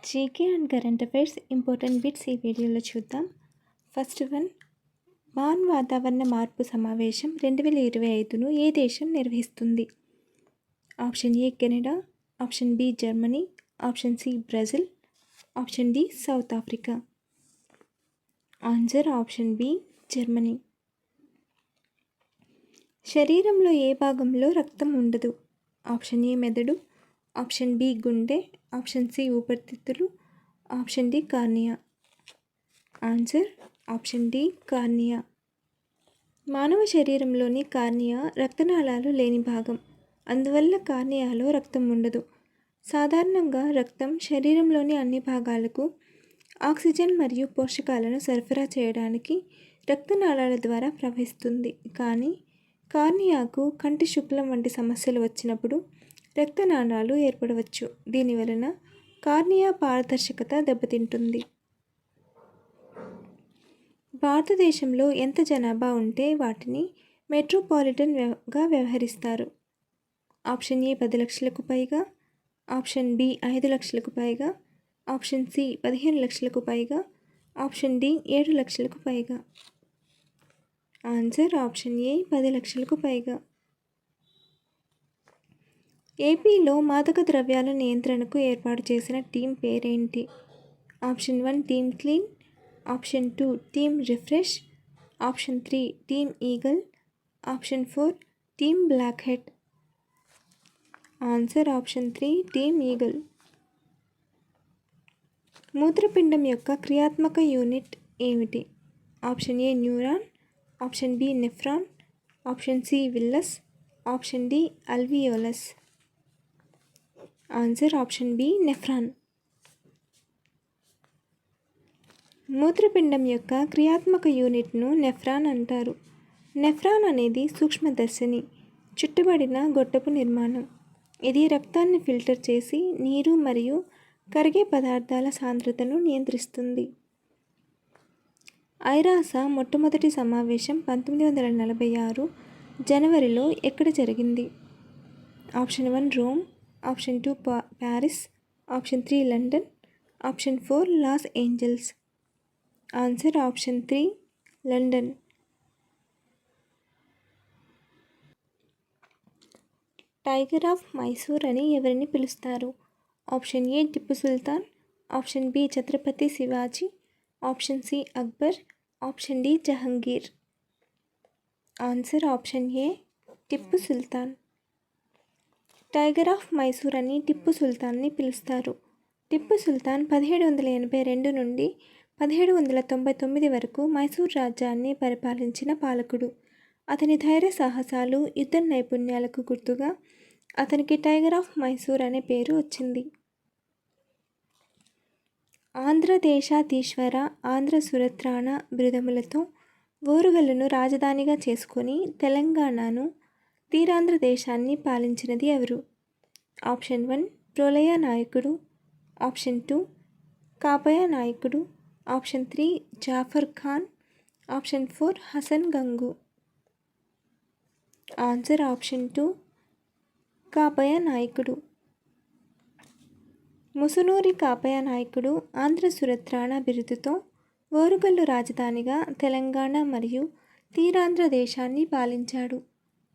GK and current affairs important bits ఈ వీడియోలో చూద్దాం. ఫస్ట్ వన్, బాన్ వాతావరణ మార్పు సమావేశం 2025ను ఏ దేశం నిర్వహిస్తుంది? Option A Canada, option B Germany, option C Brazil, option D South Africa. Answer option B Germany. శరీరంలో ఏ భాగంలో రక్తం ఉండదు? ఆప్షన్ ఏ మెదడు, ఆప్షన్ బి గుండె, ఆప్షన్ సి ఊపిరితిత్తులు, option D cornea. Answer option D cornea. మానవ శరీరంలోని కార్నియా రక్తనాళాలు లేని భాగం, అందువల్ల కార్నియాలో రక్తం ఉండదు. సాధారణంగా రక్తం శరీరంలోని అన్ని భాగాలకు ఆక్సిజన్ మరియు పోషకాలను సరఫరా చేయడానికి రక్తనాళాల ద్వారా ప్రవహిస్తుంది. కానీ కార్నియాకు కంటి శుక్లం వంటి సమస్యలు వచ్చినప్పుడు రక్తనాళాలు ఏర్పడవచ్చు. దీని వలన కార్నియా పారదర్శకత దెబ్బతింటుంది. భారతదేశంలో ఎంత జనాభా ఉంటే వాటిని మెట్రోపాలిటన్గా వ్యవహరిస్తారు? ఆప్షన్ ఏ 10 లక్షలకు పైగా, ఆప్షన్ బి 5 లక్షలకు పైగా, ఆప్షన్ సి 15 లక్షలకు పైగా, ఆప్షన్ డి 7 లక్షలకు పైగా. ఆన్సర్ ఆప్షన్ ఏ 10 లక్షలకు పైగా. ఏపీలో మాదక ద్రవ్యాల నియంత్రణకు ఏర్పాటు చేసిన టీం పేరేంటి? Option 1 team clean, option 2 team refresh, option 3 team eagle, option 4 team black head. Answer option 3 team eagle. మూత్రపిండం యొక్క క్రియాత్మక యూనిట్ ఏమిటి? Option A neuron, option B nephron, option C villus, option D alveolus. Answer option B nephron. మూత్రపిండం యొక్క క్రియాత్మక యూనిట్ను nephron అంటారు. Nephron అనేది సూక్ష్మదర్శిని చుట్టబడిన గొట్టపు నిర్మాణం. ఇది రక్తాన్ని ఫిల్టర్ చేసి నీరు మరియు కరిగే పదార్థాల సాంద్రతను నియంత్రిస్తుంది. ఐరాస మొట్టమొదటి సమావేశం 1946 జనవరిలో ఎక్కడ జరిగింది? Option 1 Rome, option 2 Paris, option 3 London, option 4 Los Angeles. Answer option 3 London. Tiger of Mysore అని ఎవరిని పిలుస్తారు? Option A Tipu Sultan, option B Chhatrapati Shivaji, option C Akbar, option D Jahangir. Answer option A Tipu Sultan. Tiger of Mysore అని టిప్పు సుల్తాన్ని పిలుస్తారు. టిప్పు సుల్తాన్ 1782 నుండి 1799 వరకు మైసూర్ రాజ్యాన్ని పరిపాలించిన పాలకుడు. అతని ధైర్య సాహసాలు, యుద్ధ నైపుణ్యాలకు గుర్తుగా అతనికి టైగర్ ఆఫ్ మైసూర్ అనే పేరు వచ్చింది. ఆంధ్రదేశాధీశ్వర, ఆంధ్ర సురత్రాణ బిరుదములతో ఓరుగల్లును రాజధానిగా చేసుకొని తెలంగాణను, తీరాంధ్ర దేశాన్ని పాలించినది ఎవరు? ఆప్షన్ 1 ప్రోలయ నాయకుడు, option 2 Kapaya Nayakudu, option 3 Jafar Khan, option 4 Hasan Gangu. Answer option 2 Kapaya Nayakudu. Musunuri Kapaya నాయకుడు ఆంధ్ర సురత్రాణ బిరుదుతో ఓరుగల్లు రాజధానిగా తెలంగాణ మరియు తీరాంధ్ర దేశాన్ని పాలించాడు.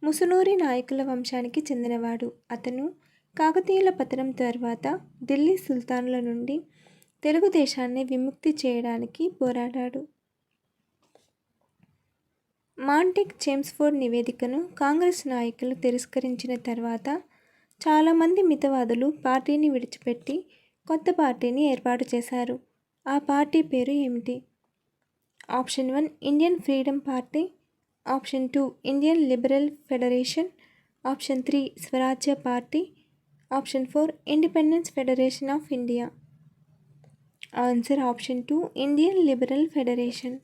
ముసునూరి నాయకుల వంశానికి చెందినవాడు. అతను కాకతీయుల పతనం తర్వాత ఢిల్లీ సుల్తానుల నుండి తెలుగుదేశాన్ని విముక్తి చేయడానికి పోరాడాడు. మాంటెక్ చేమ్స్ఫోర్డ్ నివేదికను కాంగ్రెస్ నాయకులు తిరస్కరించిన తర్వాత చాలామంది మితవాదులు పార్టీని విడిచిపెట్టి కొత్త పార్టీని ఏర్పాటు చేశారు. ఆ పార్టీ పేరు ఏమిటి? Option 1 Indian freedom party, option 2 Indian liberal federation, option 3 Swarajya party, option 4 independence federation of India. Answer option 2 Indian liberal federation.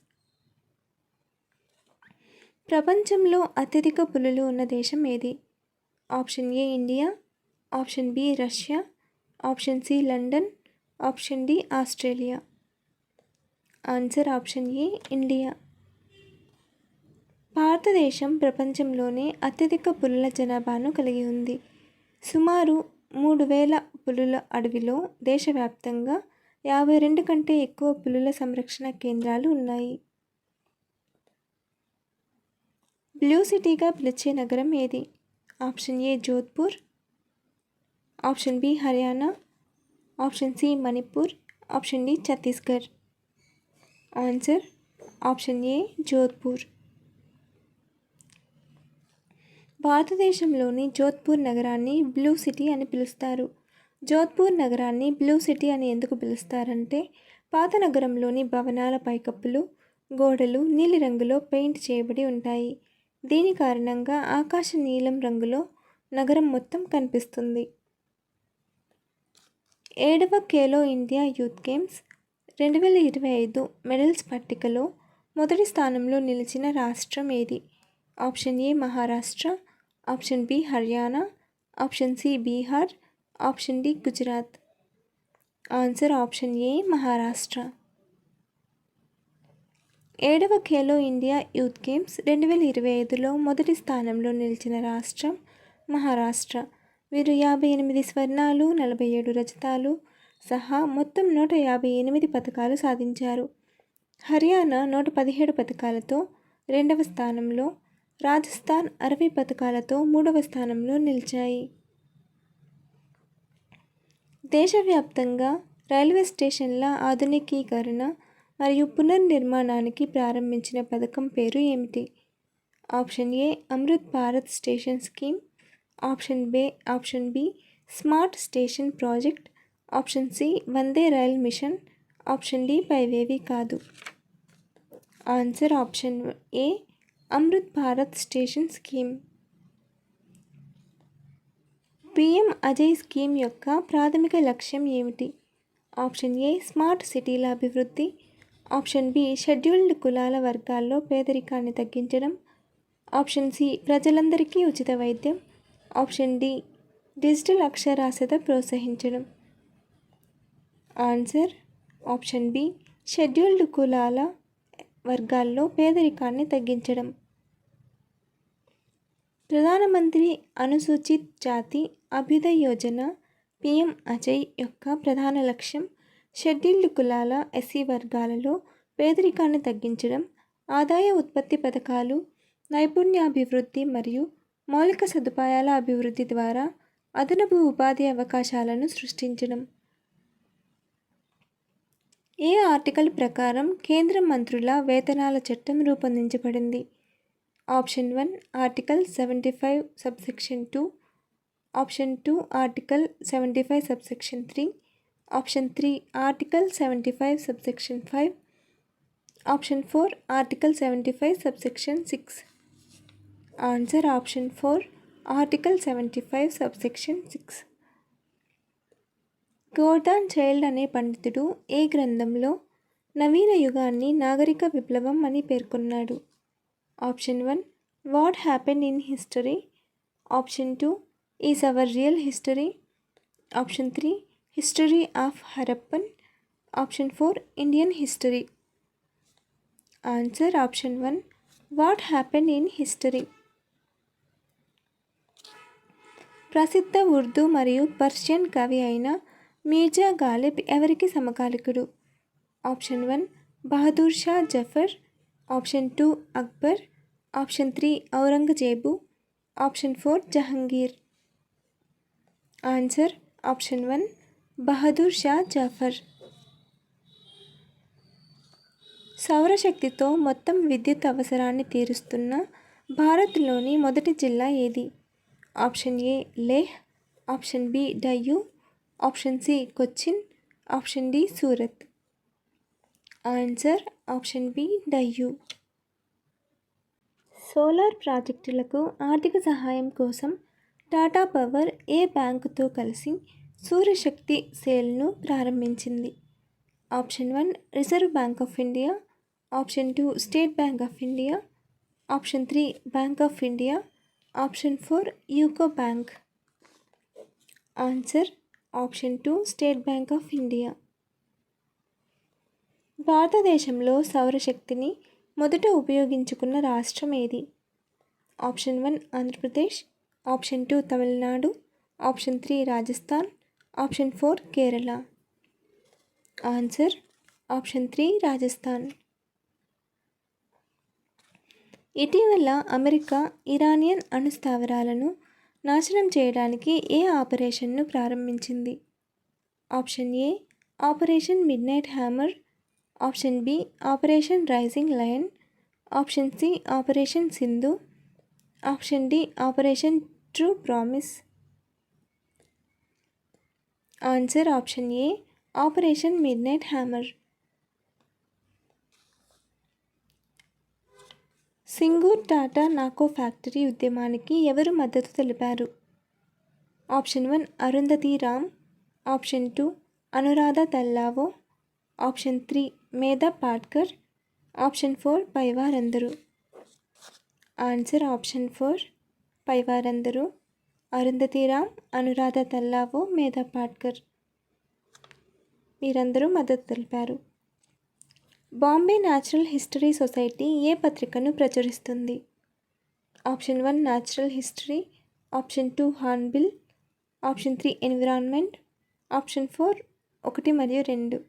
ప్రపంచంలో అత్యధిక పులులు ఉన్న దేశం ఏది? Option A India, option B Russia, option C London, option D Australia. Answer option A India. భారతదేశం ప్రపంచంలోనే అత్యధిక పులుల జనాభాను కలిగి ఉంది. సుమారు 3000 పులుల అడవిలో దేశవ్యాప్తంగా 52 కంటే ఎక్కువ పులుల సంరక్షణ కేంద్రాలు ఉన్నాయి. బ్లూ సిటీగా పిలిచే నగరం ఏది? Option A Jodhpur, option B Haryana, option C Manipur, option D Chhattisgarh. Answer option A Jodhpur. భారతదేశంలోని జోధ్పూర్ నగరాన్ని బ్లూ సిటీ అని పిలుస్తారు. జోధ్పూర్ నగరాన్ని బ్లూ సిటీ అని ఎందుకు పిలుస్తారంటే పాత నగరంలోని భవనాల పైకప్పులు, గోడలు నీలిరంగులో పెయింట్ చేయబడి ఉంటాయి. దీని కారణంగా ఆకాశ నీలం రంగులో నగరం మొత్తం కనిపిస్తుంది. 7వ Khelo India youth games 2025 medals పట్టికలో మొదటి స్థానంలో నిలిచిన రాష్ట్రం ఏది? Option A Maharashtra, option B Haryana, option C Bihar, option D Gujarat. Answer option A Maharashtra. 7వ ఖేలో ఇండియా యూత్ గేమ్స్ 2025లో మొదటి స్థానంలో నిలిచిన రాష్ట్రం మహారాష్ట్ర. వీరు 58 స్వర్ణాలు, 47 రజతాలు సహా మొత్తం 158 పతకాలు సాధించారు. హర్యానా 117 పతకాలతో 2వ స్థానంలో, రాజస్థాన్ 60 పతకాలతో 3వ స్థానంలో నిలిచాయి. దేశవ్యాప్తంగా రైల్వే స్టేషన్ల ఆధునికీకరణ మరియు పునర్నిర్మాణానికి ప్రారంభించిన పథకం పేరు ఏమిటి? Option A Amrit Bharat station scheme, option B smart station project, option C Vande rail mission, option D పైవేవీ కాదు. Answer option A Amrit Bharat station scheme. PM Ajay scheme యొక్క ప్రాథమిక లక్ష్యం ఏమిటి? ఆప్షన్ ఏ స్మార్ట్ సిటీల అభివృద్ధి, ఆప్షన్ బి షెడ్యూల్డ్ కులాల వర్గాల్లో పేదరికాన్ని తగ్గించడం, ఆప్షన్ సి ప్రజలందరికీ ఉచిత వైద్యం, ఆప్షన్ డి డిజిటల్ అక్షరాస్యత ప్రోత్సహించడం. ఆన్సర్ ఆప్షన్ బి షెడ్యూల్డ్ కులాల వర్గాల్లో పేదరికాన్ని తగ్గించడం. ప్రధానమంత్రి అనుసూచిత్ జాతి అభ్యుదయ్ యోజన పీఎం అజయ్ యొక్క ప్రధాన లక్ష్యం షెడ్యూల్డ్ కులాల ఎస్సీ వర్గాలలో పేదరికాన్ని తగ్గించడం, ఆదాయ ఉత్పత్తి పథకాలు, నైపుణ్యాభివృద్ధి మరియు మౌలిక సదుపాయాల అభివృద్ధి ద్వారా అదనపు ఉపాధి అవకాశాలను సృష్టించడం. ఏ ఆర్టికల్ ప్రకారం కేంద్ర మంత్రుల వేతనాల చట్టం రూపొందించబడింది? Option 1 article 75 subsection 2, option 2 article 75 subsection 3, option 3 article 75 subsection 5, option 4 article 75 subsection 6. Answer option 4 article 75 subsection 6. Gordon child అనే పండితుడు ఏ గ్రంథంలో నవీన యుగాన్ని నాగరిక విప్లవం అని పేర్కొన్నాడు? Option 1 what happened in history, option 2 is our real history, option 3 history of Harappan, option 4 Indian history. Answer option 1 what happened in history. ప్రసిద్ధ ఉర్దూ మరియు Persian కవి అయిన మీర్జా గాలిబ్ ఎవరికి సమకాలికుడు? Option 1 Bahadur Shah Zafar, option 2 Akbar, option 3 Aurangzeb, option 4 Jahangir. Answer option 1 Bahadur Shah Zafar. సౌరశక్తితో మొత్తం విద్యుత్ అవసరాన్ని తీరుస్తున్న భారత్లోని మొదటి జిల్లా ఏది? Option A Leh, option B Diu, option C Cochin, option D Surat. Answer option B Diu. Solar ప్రాజెక్టులకు ఆర్థిక సహాయం కోసం టాటా పవర్ ఏ బ్యాంకుతో కలిసి సూర్యశక్తి సేల్ను ప్రారంభించింది? Option 1 Reserve Bank of India, option 2 State Bank of India, option 3 Bank of India, option 4 UCO bank. Answer option 2 State Bank of India. భారతదేశంలో సౌరశక్తిని మొదట ఉపయోగించుకున్న రాష్ట్రం ఏది? Option 1 Andhra Pradesh, option 2 Tamil Nadu, option 3 Rajasthan, option 4 Kerala. Answer option 3 Rajasthan. ఇటీవల అమెరికా ఇరానియన్ అణుస్థావరాలను నాశనం చేయడానికి ఏ ఆపరేషన్ను ప్రారంభించింది? Option A operation midnight hammer, option B operation rising lion, option C operation Sindhu, option D operation true promise. Answer option A operation midnight hammer. Singur Tata Nano factory ఉద్యమానికి ఎవరు మద్దతు తెలిపారు? Option 1 Arundhati Ram, option 2 Anuradha Talwar, option 3 Medha Patkar, option 4 పైవారందరూ. ఆన్సర్ ఆప్షన్ 4 పైవారందరూ. అరుంధతి రామ్, అనురాధ తల్లావో, మేధా పాట్కర్ వీరందరూ మద్దతు తెలిపారు. Bombay natural history society ఏ పత్రికను ప్రచురిస్తుంది? Option 1 natural history, option 2 hornbill, option 3 environment, option 4 1 మరియు 2.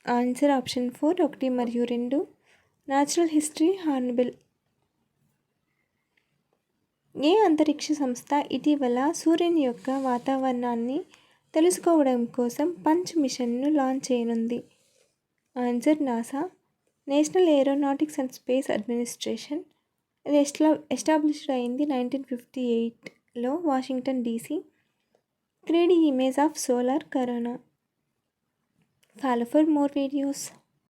ఆన్సర్ ఆప్షన్ 4 1 మరియు 2 న్యాచురల్ హిస్టరీ హార్న్బిల్. ఏ అంతరిక్ష సంస్థ ఇటీవల సూర్యుని యొక్క వాతావరణాన్ని తెలుసుకోవడం కోసం పంచ్ మిషన్ను లాంచ్ చేయనుంది? Answer NASA, national aeronautics and space administration. ఇది ఎస్టాబ్లిష్డ్ అయింది 1958లో Washington DC. 3D image of solar corona. Follow for more videos.